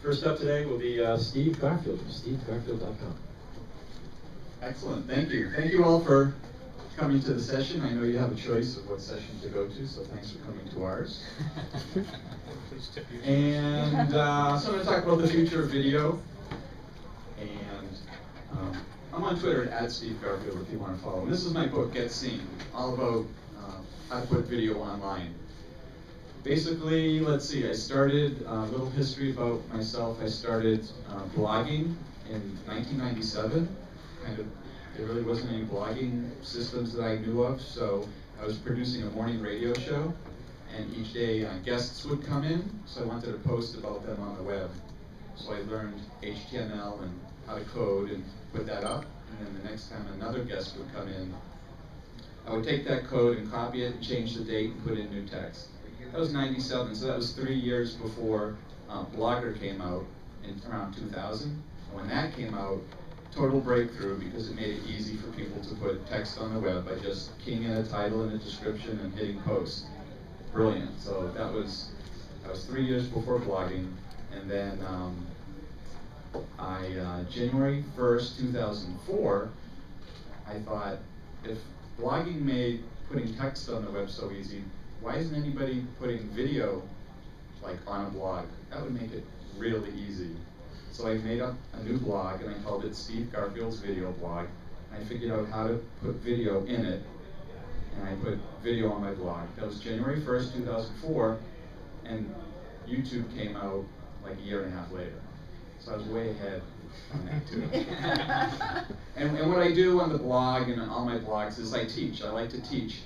First up today will be Steve Garfield from stevegarfield.com. Excellent, thank you. Thank you all for coming to the session. I know you have a choice of what session to go to, so thanks for coming to ours. And so I'm going to talk about the future of video. And I'm on Twitter at Steve Garfield if you want to follow. And this is my book, Get Seen, all about how to put video online. Basically, let's see, I started a little history about myself. I started blogging in 1997. There really wasn't any blogging systems that I knew of, so I was producing a morning radio show, and each day guests would come in, so I wanted to post about them on the web. So I learned HTML and how to code and put that up, and then the next time another guest would come in, I would take that code and copy it and change the date and put in new text. That was 97, so that was 3 years before Blogger came out in around 2000. And when that came out, total breakthrough because it made it easy for people to put text on the web by just keying in a title and a description and hitting post. Brilliant. So that was 3 years before blogging, and then January 1st, 2004, I thought if blogging made putting text on the web so easy, why isn't anybody putting video like on a blog? That would make it really easy. So I made up a new blog and I called it Steve Garfield's Video Blog. I figured out how to put video in it, and I put video on my blog. That was January 1st, 2004, and YouTube came out like a year and a half later. So I was way ahead on that too. and what I do on the blog and on all my blogs is I teach. I like to teach.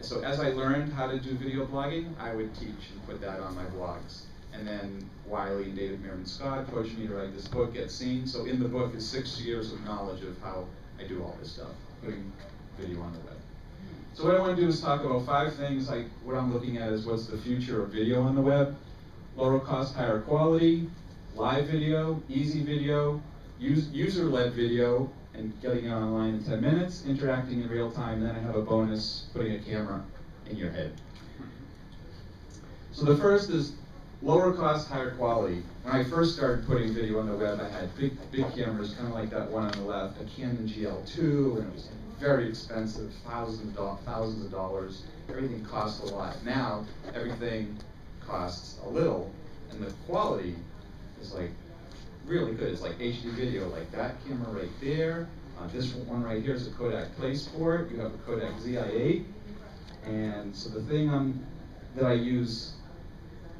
So as I learned how to do video blogging, I would teach and put that on my blogs. And then Wiley and David Meerman Scott approached me to write this book, Get Seen. So in the book is 6 years of knowledge of how I do all this stuff, putting video on the web. So what I want to do is talk about 5 things. Like what I'm looking at is what's the future of video on the web: lower cost, higher quality, live video, easy video, user-led video, and getting it online in 10 minutes, interacting in real time. Then I have a bonus, putting a camera in your head. So the first is lower cost, higher quality. When I first started putting video on the web, I had big cameras, kind of like that one on the left, a Canon GL2, and it was very expensive, thousands of dollars. Everything cost a lot. Now, everything costs a little, and the quality is like really good. It's like HD video, like that camera right there. This one right here is a Kodak PlaySport. You have a Kodak ZI-8. And so the thing that I use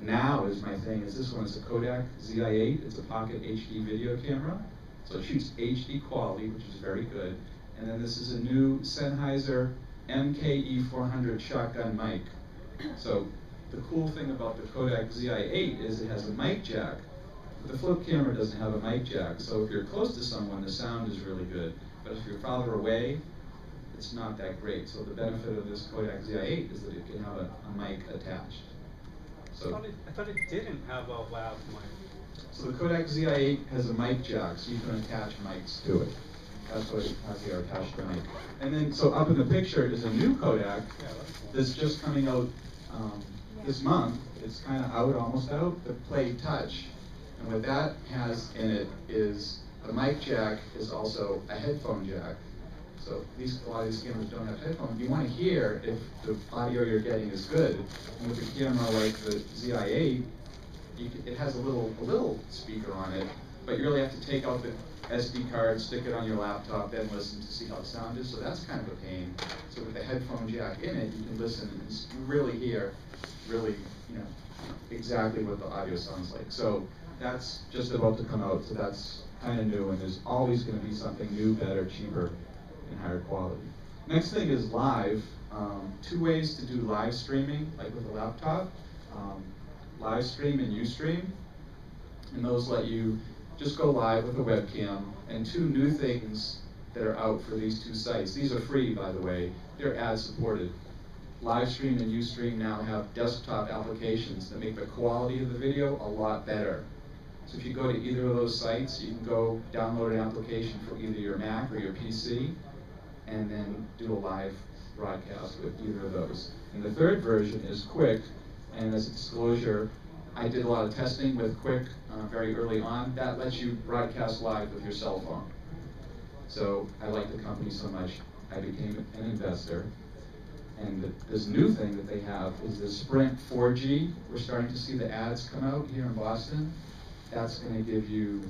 now is my thing is this one. It's a Kodak ZI-8. It's a pocket HD video camera. So it shoots HD quality, which is very good. And then this is a new Sennheiser MKE400 shotgun mic. So the cool thing about the Kodak ZI-8 is it has a mic jack. The flip camera doesn't have a mic jack, so if you're close to someone, the sound is really good. But if you're farther away, it's not that great. So the benefit of this Kodak ZI-8 is that it can have a mic attached. So I thought it didn't have a lav mic. So the Kodak ZI-8 has a mic jack, so you can attach mics to it. That's what it has here, attached mic. And then, so up in the picture is a new Kodak that's just coming out this month. It's kind of out, almost out, the Play Touch. And what that has in it is the mic jack is also a headphone jack. So a lot of these cameras don't have headphones. You want to hear if the audio you're getting is good. And with a camera like the ZI-8, it has a little speaker on it, but you really have to take out the SD card, stick it on your laptop, then listen to see how the sound is. So that's kind of a pain. So with the headphone jack in it, you can listen and you really hear, exactly what the audio sounds like. So that's just about to come out, so that's kind of new, and there's always going to be something new, better, cheaper, and higher quality. Next thing is live. 2 ways to do live streaming, like with a laptop. Livestream and Ustream, and those let you just go live with a webcam. And 2 new things that are out for these 2 sites. These are free, by the way. They're ad supported. Livestream and Ustream now have desktop applications that make the quality of the video a lot better. So if you go to either of those sites, you can go download an application for either your Mac or your PC, and then do a live broadcast with either of those. And the third version is quick, and as a disclosure, I did a lot of testing with Quick very early on. That lets you broadcast live with your cell phone. So I like the company so much, I became an investor. And this new thing that they have is the Sprint 4G. We're starting to see the ads come out here in Boston. That's going to give you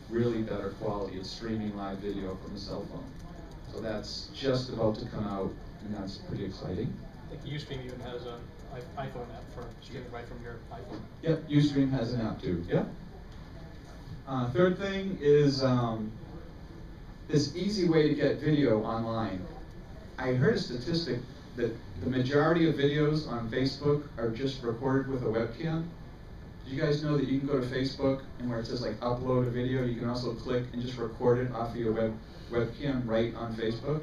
really better quality. It's streaming live video from a cell phone. So that's just about to come out, and that's pretty exciting. Like Ustream even has an iPhone app for streaming right from your iPhone. Yep, Ustream has an app too. Yep. Third thing is this easy way to get video online. I heard a statistic that the majority of videos on Facebook are just recorded with a webcam. Do you guys know that you can go to Facebook and where it says like upload a video, you can also click and just record it off of your webcam right on Facebook?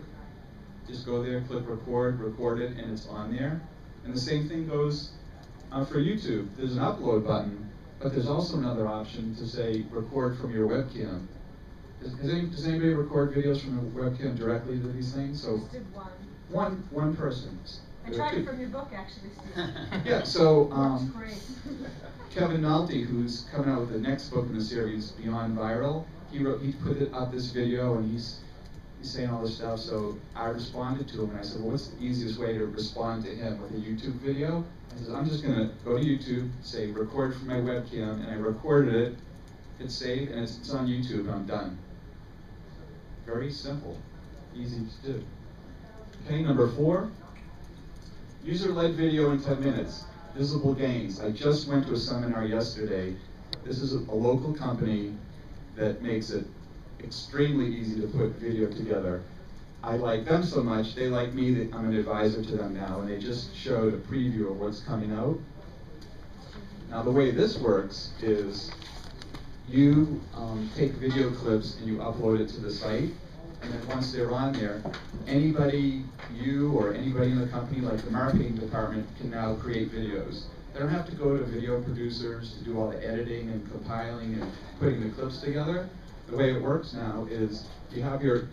Just go there, click record, record it, and it's on there. And the same thing goes for YouTube. There's an upload button, but there's also another option to say record from your webcam. Does anybody record videos from a webcam directly to these things? So Just did one. One person. I tried it from your book, actually, Steve. Yeah, so That's great. Kevin Nolte, who's coming out with the next book in the series, Beyond Viral, he put up this video and he's saying all this stuff. So I responded to him and I said, well, what's the easiest way to respond to him with a YouTube video? I said, I'm just going to go to YouTube, say record from my webcam, and I recorded it, hit save, and it's on YouTube, and I'm done. Very simple, easy to do. Okay, number 4, user-led video in 10 minutes, visible gains. I just went to a seminar yesterday. This is a local company that makes it extremely easy to put video together. I like them so much, they like me that I'm an advisor to them now, and they just showed a preview of what's coming out. Now the way this works is you take video clips and you upload it to the site, and then once they're on there, anybody, you or anybody in the company, like the marketing department, can now create videos. They don't have to go to video producers to do all the editing and compiling and putting the clips together. The way it works now is you have your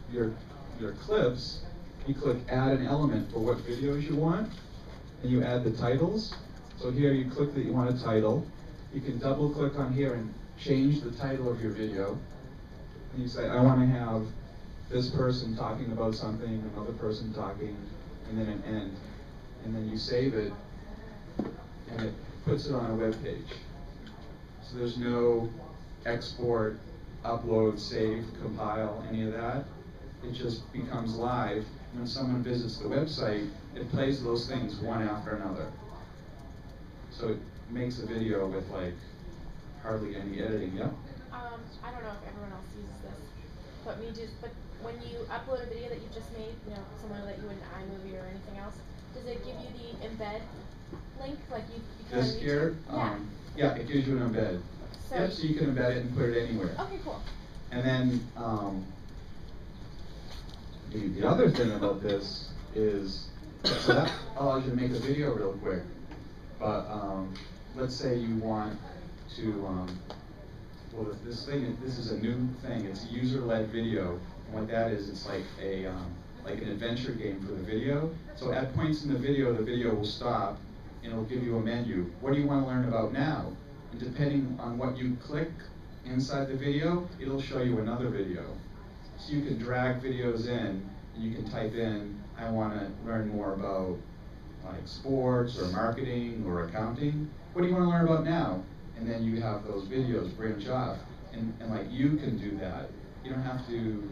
clips, you click add an element for what videos you want, and you add the titles. So here you click that you want a title. You can double click on here and change the title of your video. And you say, I want to have this person talking about something, another person talking, and then an end. And then you save it, and it puts it on a web page. So there's no export, upload, save, compile, any of that. It just becomes live. When someone visits the website, it plays those things one after another. So it makes a video with like hardly any editing. Yeah? I don't know if everyone else uses this, but when you upload a video that you just made, similar that you would in iMovie or anything else, does it give you the embed link like you can This here? Yeah, it gives you an embed. So, yep, so you can embed it and put it anywhere. Okay, cool. And then the other thing about this is, so that allows you to make a video real quick. But let's say you want to, well, this is a new thing. It's a user-led video. And what that is, it's like an adventure game for the video. So at points in the video will stop, and it'll give you a menu. What do you want to learn about now? And depending on what you click inside the video, it'll show you another video. So you can drag videos in, and you can type in, I want to learn more about like sports or marketing or accounting. What do you want to learn about now? And then you have those videos branch off. And like you can do that. You don't have to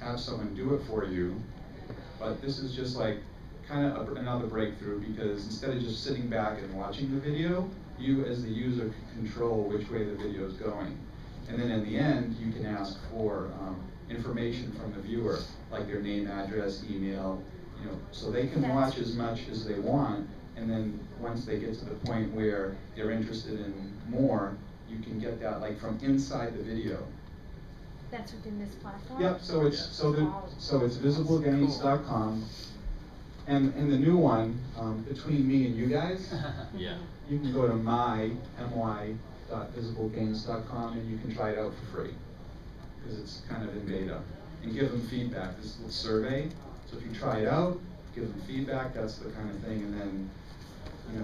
have someone do it for you. But this is just like kind of another breakthrough, because instead of just sitting back and watching the video, you as the user can control which way the video is going. And then in the end, you can ask for information from the viewer, like their name, address, email, so they can watch as much as they want. And then once they get to the point where they're interested in more, you can get that like from inside the video. That's within this platform? Yep, so it's visiblegains.com. And the new one, between me and you guys, Yeah. you can go to my.visiblegains.com and you can try it out for free, because it's kind of in beta. And give them feedback. This little survey. So if you try it out, give them feedback. That's the kind of thing. And then,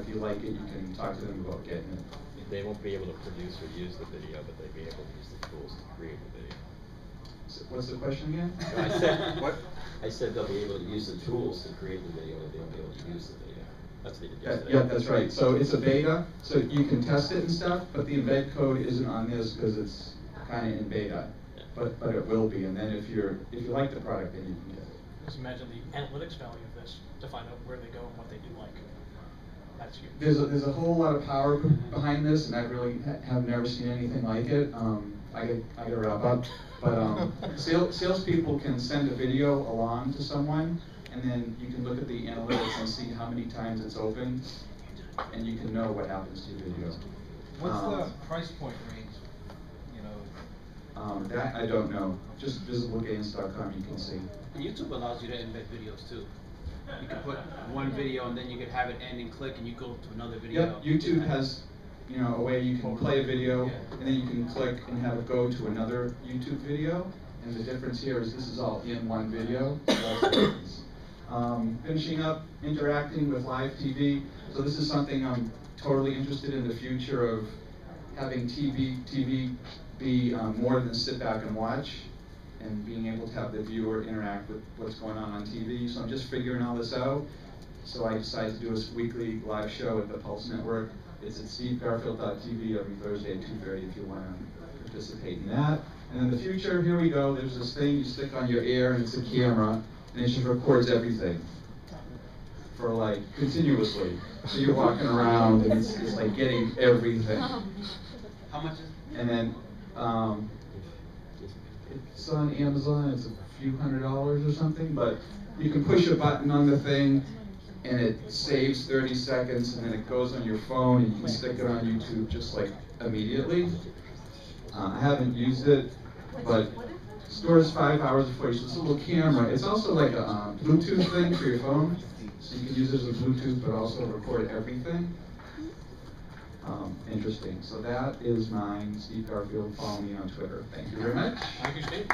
if you like it, you can talk to them about getting it. they won't be able to produce or use the video, but they'll be able to use the tools to create the video. So what's the question again? No, I said what? I said they'll be able to use the tools to create the video, but they won't be able to use the video. That's what they did yesterday. Yeah, that's right. So it's a beta, so you can test it and stuff, but the embed code isn't on this because it's kind of in beta. Yeah. But it will be, and then if you like the product, then you can get it. Just imagine the analytics value of this to find out where they go and what they do like. That's huge. There's a whole lot of power behind this, and I really have never seen anything like it. I gotta wrap up, but salespeople can send a video along to someone, and then you can look at the analytics and see how many times it's opened, and you can know what happens to your video. What's the price point range? You know. That I don't know. Just visiblegains.com you can see. And YouTube allows you to embed videos too. You can put one video and then you could have it end and click and you go to another video. Yep, YouTube has, you know, a way you can play a video, Yeah. and then you can click and have it go to another YouTube video. And the difference here is this is all in one video. So that's the difference. Finishing up, interacting with live TV. So this is something I'm totally interested in the future of having TV be more than sit back and watch, and being able to have the viewer interact with what's going on TV. So I'm just figuring all this out. So I decided to do a weekly live show at the Pulse Network. It's at stevegarfield.tv every Thursday at 2:30 if you want to participate in that. And in the future, here we go. There's this thing you stick on your ear, and it's a camera, and it just records everything for like continuously. So you're walking around, and it's like getting everything. How much is it? And then it's on Amazon. It's a few $100s or something, but you can push a button on the thing, and it saves 30 seconds, and then it goes on your phone, and you can stick it on YouTube just like immediately. I haven't used it, but stores 5 hours of footage. So it's a little camera. It's also like a Bluetooth thing for your phone, so you can use it as a Bluetooth, but also record everything. Interesting. So that is mine, Steve Garfield. Follow me on Twitter. Thank you very much. Thank you, Steve.